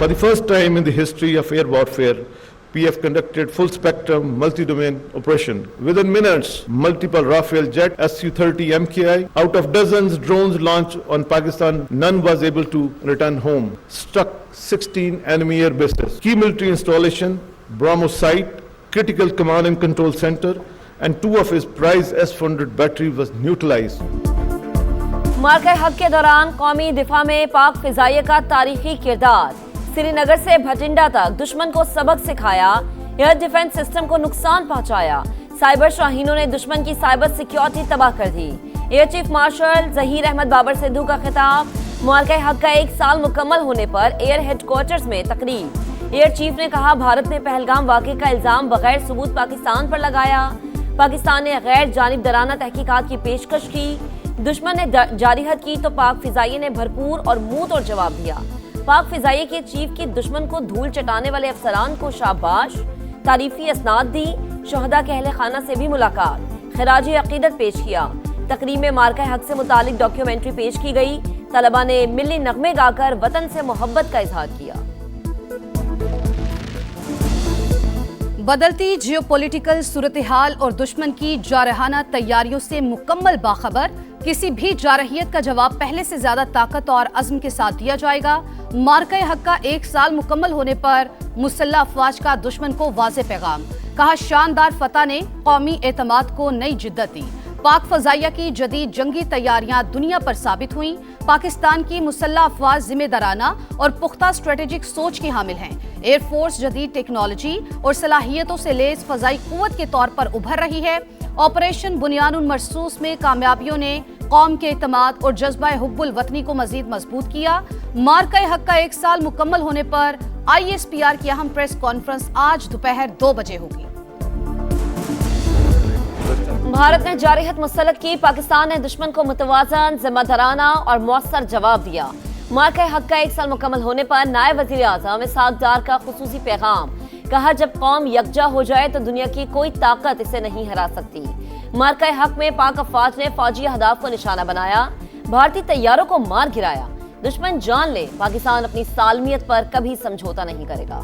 For the first time in the history of air warfare, PF conducted full-spectrum, multi-domain operation. Within minutes, multiple Rafale jet Su-30 MKI. Out of dozens drones launched on Pakistan, none was able to return home. Struck 16 enemy air bases. Key military installation, BrahMos site, critical command and control center, and 2 of his prized S-400 battery was neutralized. मार्के हक के दौरान कौमी दिफा में पाक फिजाइये का तारीखी किरदार। श्रीनगर से भटिंडा तक दुश्मन को सबक सिखाया, एयर डिफेंस सिस्टम को नुकसान पहुंचाया। साइबर शाहीनों ने दुश्मन की साइबर सिक्योरिटी तबाह कर दी। Air chief marshal Zaheer Ahmed Babar Sidhu का खिताब। मार्के हक का 1 साल मुकम्मल होने पर एयर हेडक्वार्टर्स में तकरीब। एयर चीफ ने कहा, भारत ने पहलगाम वाक़े का इल्जाम बगैर सबूत पाकिस्तान पर लगाया। पाकिस्तान ने गैर जानिबदाराना तहकीकात की पेशकश की। दुश्मन ने जारिहत की तो पाक फिजाइये ने भरपूर और मुंह तोड़ जवाब दिया। पाक फिजाइये के चीफ की दुश्मन को धूल चटाने वाले अफसरान को शाबाश, तारीफी असनाद दी। शहदा के अहले खाना से भी मुलाकात, खिराजी अकीदत पेश किया। तकरीब में मार्का हक से मुतालिक डॉक्यूमेंट्री पेश की गई। तलबा ने मिल्ली नगमे गाकर वतन से मोहब्बत का इजहार किया। बदलती जियोपॉलिटिकल सूरत हाल और दुश्मन की जारहाना तैयारियों से मुकम्मल बाखबर, किसी भी जारहियत का जवाब पहले से ज्यादा ताकत और अज़्म के साथ दिया जाएगा। मार्का हक का 1 साल मुकम्मल होने पर मुसल्लह अफवाज का दुश्मन को वाज़े पैगाम। कहा, शानदार फतह ने कौमी एतमाद को नई जिद्दत दी। पाक फजाइया की जदीद जंगी तैयारियां दुनिया पर साबित हुई। पाकिस्तान की मुसल्लह अफवाज जिम्मेदाराना और पुख्ता स्ट्रेटेजिक सोच की हामिल हैं। एयरफोर्स जदीद टेक्नोलॉजी और सलाहियतों से लैस फजाई कुव्वत के तौर पर उभर रही है। ऑपरेशन बुनियानुल मरसूस में कामयाबियों ने कौम के एतमाद और जज्बा हुब्बुल वतनी को मजीद मजबूत किया। मार्का हक का 1 साल मुकम्मल होने पर ISPR की अहम प्रेस कॉन्फ्रेंस आज दोपहर 2 बजे होगी। भारत ने जारहियत मुस्तलद की, पाकिस्तान ने दुश्मन को मुतवाज़न, जिम्मेदाराना और मौसर जवाब दिया। मार्का हक का 1 साल मुकम्मल होने पर नायब वज़ीर आज़म इसहाक डार का खुसूसी पैगाम। कहा, जब कौम यकजा हो जाए तो दुनिया की कोई ताकत इसे नहीं हरा सकती। मार्का हक में पाक अफवाज ने फौजी अहदाफ को निशाना बनाया, भारतीय तैयारों को मार गिराया। दुश्मन जान ले, पाकिस्तान अपनी सालमियत पर कभी समझौता नहीं करेगा।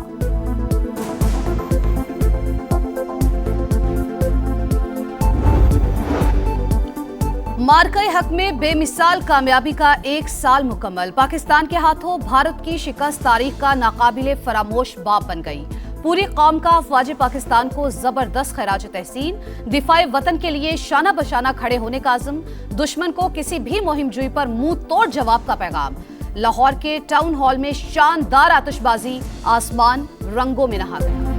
मार्का हक में बेमिसाल कामयाबी का 1 साल मुकम्मल। पाकिस्तान के हाथों भारत की शिकस्त तारीख का नाकाबिले फरामोश बाब बन गई। पूरी कौम का अफवाज पाकिस्तान को जबरदस्त खराज तहसीन। दिफाए वतन के लिए शाना बशाना खड़े होने का आज़म। दुश्मन को किसी भी मुहिम जुई पर मुंह तोड़ जवाब का पैगाम। लाहौर के टाउन हॉल में शानदार आतिशबाजी, आसमान रंगों में नहा गया।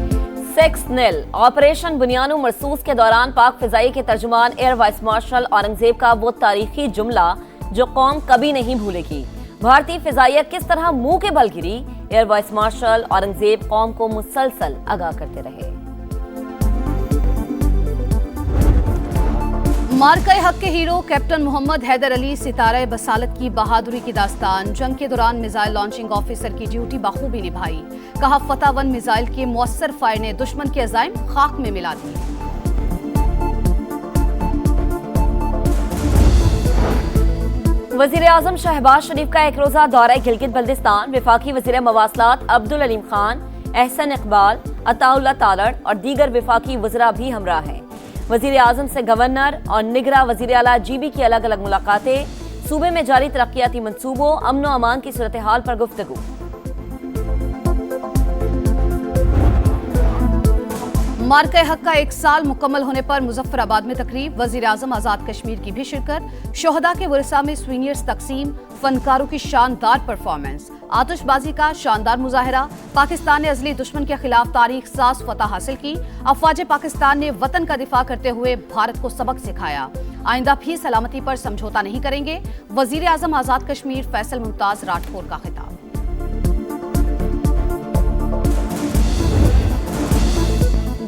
6-0 ऑपरेशन बुनियानुल मरसूस के दौरान पाक फिजाई के तर्जुमान एयर वाइस मार्शल औरंगजेब का वो तारीखी जुमला जो कौम कभी नहीं भूलेगी। भारतीय फिजाइया किस तरह मुंह के बल गिरी, एयर वाइस मार्शल औरंगजेब कौम को मुसलसल आगाह करते रहे। मार्का हक के हीरो कैप्टन मोहम्मद हैदर अली सितारे बसालत की बहादुरी की दास्तान। जंग के दौरान मिसाइल लॉन्चिंग ऑफिसर की ड्यूटी बखूबी निभाई। कहा, फतह 1 मिसाइल के मौसर फायर ने दुश्मन के अज़ाइम खाक में मिला दिए। वज़ीर आज़म शहबाज शरीफ का 1 रोज़ा दौरा गिलगित बल्दिस्तान। वफाकी वज़ीर मवासलात अब्दुल अलीम खान, एहसन इकबाल, अताउल्लाह तालड़ और दीगर वफाकी वज़रा भी हमरा हैं। वज़ीर आज़म से गवर्नर और निगरा वज़ीर आला GB की अलग अलग मुलाकातें। सूबे में जारी तरक्याती मंसूबों, अमन व अमान की सूरत हाल पर गुफ्तगू। मार्का हक का 1 साल मुकम्मल होने पर मुजफ्फराबाद में तकरीब। वज़ीर आज़म आज़ाद कश्मीर की भी शिरकत। शोहदा के वरसा में सीनियर्स तकसीम। फनकारों की शानदार परफॉर्मेंस, आतिशबाजी का शानदार मुजाहरा। पाकिस्तान ने अज़ली दुश्मन के खिलाफ तारीख साज फतह हासिल की। अफवाज पाकिस्तान ने वतन का दिफा करते हुए भारत को सबक सिखाया। आइंदा भी सलामती पर समझौता नहीं करेंगे। वज़ीर आज़म आज़ाद कश्मीर फैसल मुमताज राठौर का खिताब।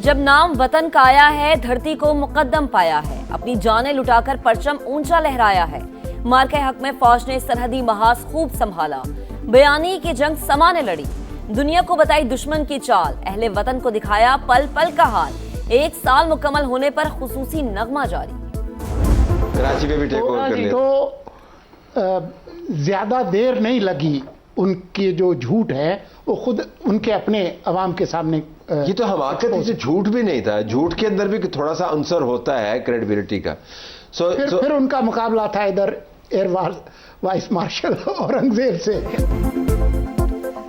जब नाम वतन का आया है, धरती को मुकद्दम पाया है। अपनी जानें लुटाकर परचम ऊंचा लहराया है। मार्के हक में फौज ने सरहदी महाज खूब संभाला। बयानी की जंग समा ने लड़ी। दुनिया को बताई दुश्मन की चाल। अहले वतन को दिखाया पल पल का हाल। 1 साल मुकम्मल होने पर खुसूसी नगमा जारी। कराची पे भी टेक ओवर कर लिया। तो ज्यादा देर नहीं लगी उनकी जो झूठ है वो खुद उनके अपने अवाम के सामने ये तो हमाकत से झूठ भी नहीं था, झूठ के अंदर भी थोड़ा सा अंसर होता है क्रेडिबिलिटी का। फिर उनका मुकाबला था इधर एयर वाइस मार्शल औरंगजेब से।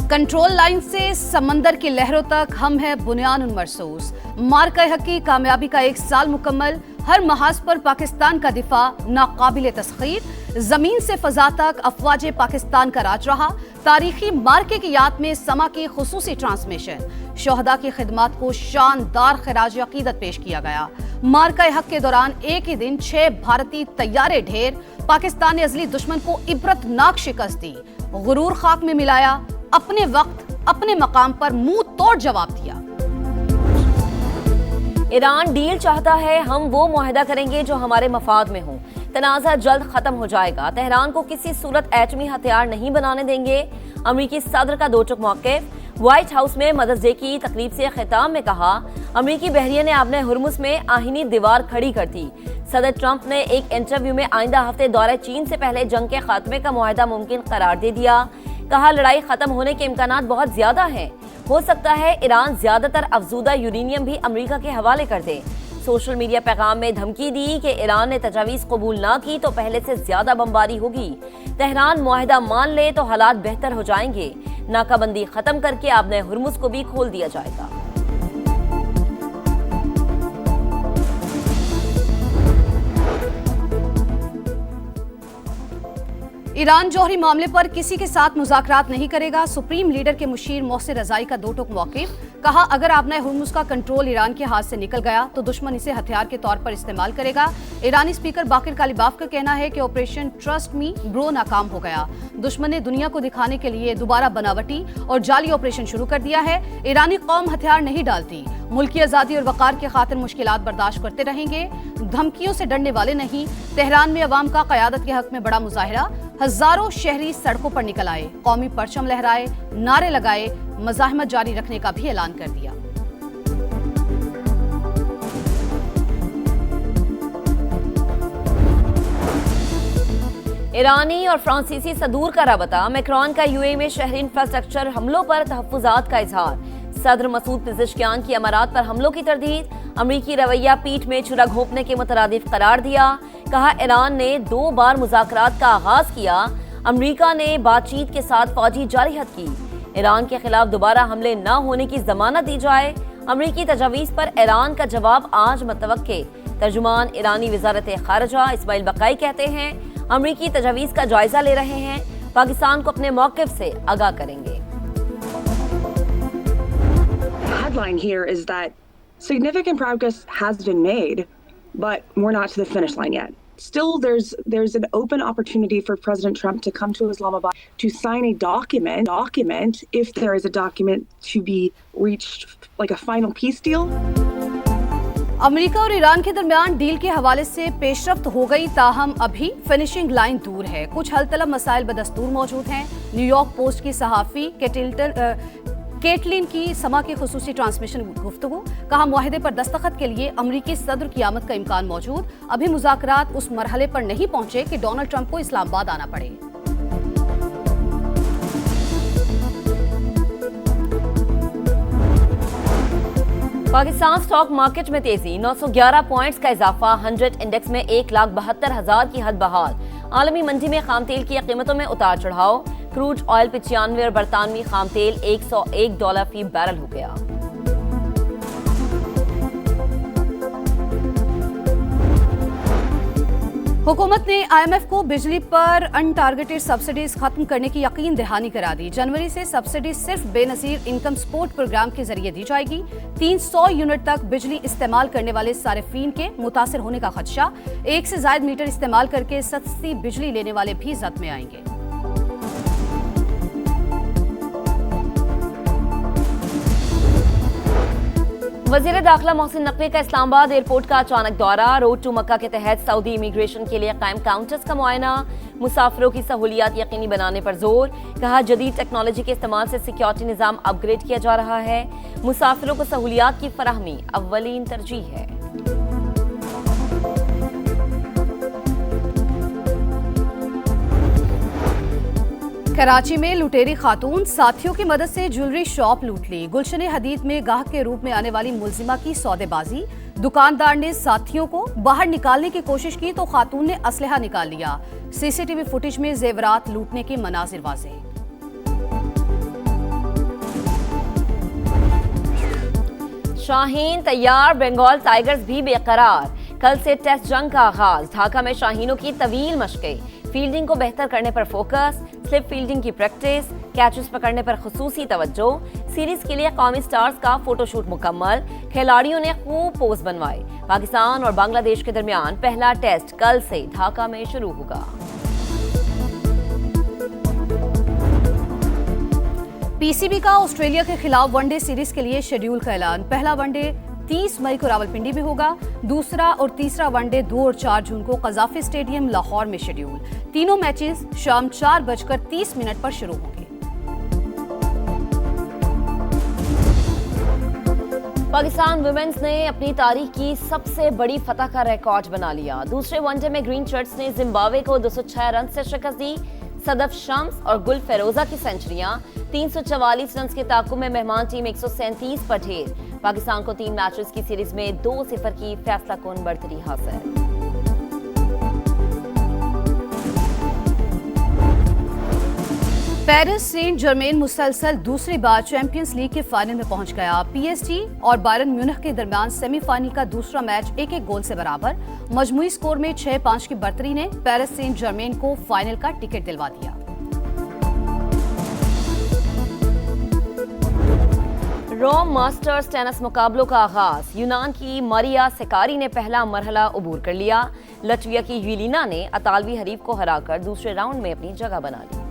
कंट्रोल लाइन से समंदर की लहरों तक हम हैं बुनियानुन मरसूस। मार्का-ए-हक की कामयाबी का 1 साल मुकम्मल। हर महाज पर पाकिस्तान का दिफा नाकाबिले तस्खीर। जमीन से फजा तक अफवाज पाकिस्तान का राज रहा। तारीखी मार्के की याद में समा की खुसूसी ट्रांसमिशन। शोहदा की खिदमत को शानदार खिराज अकीदत पेश किया गया। मार्का-ए-हक के दौरान एक ही दिन 6 भारतीय तैयारे ढेर। पाकिस्तान ने अजली दुश्मन को इबरतनाक शिकस्त दी। गुरूर खाक में मिलाया, अपने वक्त अपने मकाम पर मुंह तोड़ जवाब दिया। ईरान डील चाहता है, हम वो मुआहदा करेंगे जो हमारे मफाद में हो। तनाज़ा जल्द खत्म हो जाएगा। तेहरान को किसी सूरत एटमी हथियार नहीं बनाने देंगे। अमरीकी सदर का दो टुक मौक़िफ़। व्हाइट हाउस में मदर्स डे की तकरीब से खिताब में कहा, अमरीकी बहरिया ने अपने हुर्मुस में आहिनी दीवार खड़ी कर दी। सदर ट्रंप ने एक इंटरव्यू में आइंदा हफ्ते दौरे चीन से पहले जंग के खात्मे का मुआहदा मुमकिन करार दे दिया। कहा, लड़ाई खत्म होने के इम्कानात बहुत ज्यादा हैं। हो सकता है ईरान ज्यादातर अफजूदा यूरेनियम भी अमेरिका के हवाले कर दे। सोशल मीडिया पैगाम में धमकी दी कि ईरान ने तजावीज़ कबूल ना की तो पहले से ज्यादा बमबारी होगी। तेहरान मुआहदा मान ले तो हालात बेहतर हो जाएंगे। नाकाबंदी खत्म करके आबने हुर्मुस को भी खोल दिया जाएगा। ईरान जौहरी मामले पर किसी के साथ मुज़ाकरात नहीं करेगा। सुप्रीम लीडर के मुशीर मोहसिन रज़ाई का दो टुक मौक़िफ़। कहा, अगर आबना हुर्मुज़ का कंट्रोल ईरान के हाथ से निकल गया तो दुश्मन इसे हथियार के तौर पर इस्तेमाल करेगा। ईरानी स्पीकर बाकिर कालिबाफ का कहना है कि ऑपरेशन ट्रस्ट मी ब्रो नाकाम हो गया। दुश्मन ने दुनिया को दिखाने के लिए दोबारा बनावटी और जाली ऑपरेशन शुरू कर दिया है। ईरानी कौम हथियार नहीं डालती। मुल्की आज़ादी और वक़ार के खातिर मुश्किलात बर्दाश्त करते रहेंगे। धमकियों से डरने वाले नहीं। तेहरान में अवाम का क़यादत के हक में बड़ा मुजाहिरा। हजारों शहरी सड़कों पर निकल आए, कौमी परचम लहराए, नारे लगाए, मज़ाहमत जारी रखने का भी ऐलान कर दिया। ईरानी और फ्रांसीसी सदूर का राबता। मैक्रोन का यूएई में शहरी इंफ्रास्ट्रक्चर हमलों पर तहफ़्फ़ुज़ात का इजहार। सदर मसूद पिज़ेशकियान की अमारात पर हमलों की तरदीद। अमरीकी रवैया पीठ में छुरा घोंपने के मुतरादिफ करार दिया। कहा, ईरान ने 2 बार मुज़ाकरात का आगाज किया। अमरीका ने बातचीत के साथ फौजी जारिहत की। ईरान के खिलाफ दोबारा हमले न होने की जमानत दी जाए। अमरीकी तजावीज़ पर ईरान का जवाब आज मुतवक्के। तर्जुमान ईरानी वज़ारत ख़ारिजा इस्माइल बक़ाई कहते हैं, अमरीकी तजावीज़ का जायजा ले रहे हैं, पाकिस्तान को अपने मौक़िफ़ से आगाह करेंगे। Headline here is that significant progress has been made, but we're not to the finish line yet. Still, there's an open opportunity for President Trump to come to Islamabad to sign a document if there is a document to be reached, like a final peace deal. America और Iran के दरमियान deal के हवाले से पेशरफ्त हो गई, ताहम अभी फिनिशिंग लाइन दूर है। कुछ हल तलब मसाइल बदस्तूर मौजूद हैं। न्यूयॉर्क पोस्ट की सहाफ़ी केटलिन की समा की खुसूसी ट्रांसमिशन गुफ्तगू। कहा, मुआहदे पर दस्तखत के लिए अमरीकी सदर की आमद का इम्कान मौजूद। अभी मुज़ाकरात उस मरहले पर नहीं पहुंचे कि डोनाल्ड ट्रंप को इस्लामाबाद आना पड़े। पाकिस्तान स्टॉक मार्केट में तेजी। 911 पॉइंट्स का इजाफा। 100 इंडेक्स में 1,72,000 की हद बहाल। आलमी मंडी में खाम तेल की कीमतों में उतार चढ़ाव। क्रूड ऑयल 95 और बरतानवी खाम तेल $101 फी बैरल हो गया। हुकूमत ने IMF को बिजली पर अनटारगेटेड सब्सिडीज खत्म करने की यकीन दहानी करा दी। जनवरी से सब्सिडी सिर्फ बेनजीर इनकम सपोर्ट प्रोग्राम के जरिए दी जाएगी। 300 यूनिट तक बिजली इस्तेमाल करने वाले सारिफीन के मुतासिर होने का खदशा। 1 से ज्यादा मीटर इस्तेमाल करके सस्ती बिजली लेने वाले भी जद में आएंगे। वज़ीर दाखिला मोहसिन नकवी का इस्लामाबाद एयरपोर्ट का अचानक दौरा। रोड टू मक्का के तहत सऊदी इमिग्रेशन के लिए कायम काउंटर्स का मुआयना। मुसाफिरों की सहूलियात यकीनी बनाने पर जोर। कहा, जदीद टेक्नोलॉजी के इस्तेमाल से सिक्योरिटी निज़ाम अपग्रेड किया जा रहा है। मुसाफिरों को सहूलियात की फराहमी अव्वलीन तरजीह है। कराची में लुटेरी खातून साथियों की मदद से ज्वेलरी शॉप लूट ली। गुलशन हदीद में गाहक के रूप में आने वाली मुलजिमा की सौदेबाजी। दुकानदार ने साथियों को बाहर निकालने की कोशिश की तो खातून ने असलहा निकाल लिया। सीसीटीवी फुटेज में जेवरात लूटने के मनाजिर वाज़ेह। शाहीन तैयार, बंगाल टाइगर्स भी बेकरार। कल से टेस्ट जंग का आगाज। ढाका में शाहीनों की तवील मशकें, फील्डिंग को बेहतर करने पर फोकस, स्लिप फील्डिंग की प्रैक्टिस, कैचेस पकड़ने पर खुसूसी तवज्जो। सीरीज के लिए कौमी स्टार्स का फोटोशूट मुकम्मल। खिलाड़ियों ने खूब पोज बनवाए। पाकिस्तान और बांग्लादेश के दरमियान पहला टेस्ट कल से ढाका में शुरू होगा। पीसीबी का ऑस्ट्रेलिया के खिलाफ वनडे सीरीज के लिए शेड्यूल का ऐलान। पहला वनडे 30 मई को रावलपिंडी में होगा। दूसरा और तीसरा वनडे 2 और 4 जून को कजाफी स्टेडियम लाहौर में शेड्यूल। तीनों मैचेस शाम 4:30 पर शुरू होंगे। पाकिस्तान वुमेन्स ने अपनी तारीख की सबसे बड़ी फतह का रिकॉर्ड बना लिया। दूसरे वनडे में ग्रीन शर्ट्स ने जिम्बाब्वे को 206 रन से शिकस्त दी। सदफ शम्स और गुल फेरोजा की सेंचुरियां। 344 रन के ताकुब में मेहमान टीम 137 पर ढेर। पाकिस्तान को 3 मैचेस की सीरीज में 2-0 की फैसलाकुन बढ़तरी हासिल। पेरिस सेंट जर्मेन मुसलसल दूसरी बार चैंपियंस लीग के फाइनल में पहुंच गया। पीएसजी और बायरन म्यूनिख के दरमियान सेमीफाइनल का दूसरा मैच 1-1 गोल से बराबर। मजमूई स्कोर में 6-5 की बढ़तरी ने पेरिस सेंट जर्मेन को फाइनल का टिकट दिलवा दिया। रोम मास्टर्स टेनिस मुकाबलों का आगाज। यूनान की मारिया सेकारी ने पहला मरहला अबूर कर लिया। लटविया की यूलिना ने अतालवी हरीफ को हराकर दूसरे राउंड में अपनी जगह बना ली।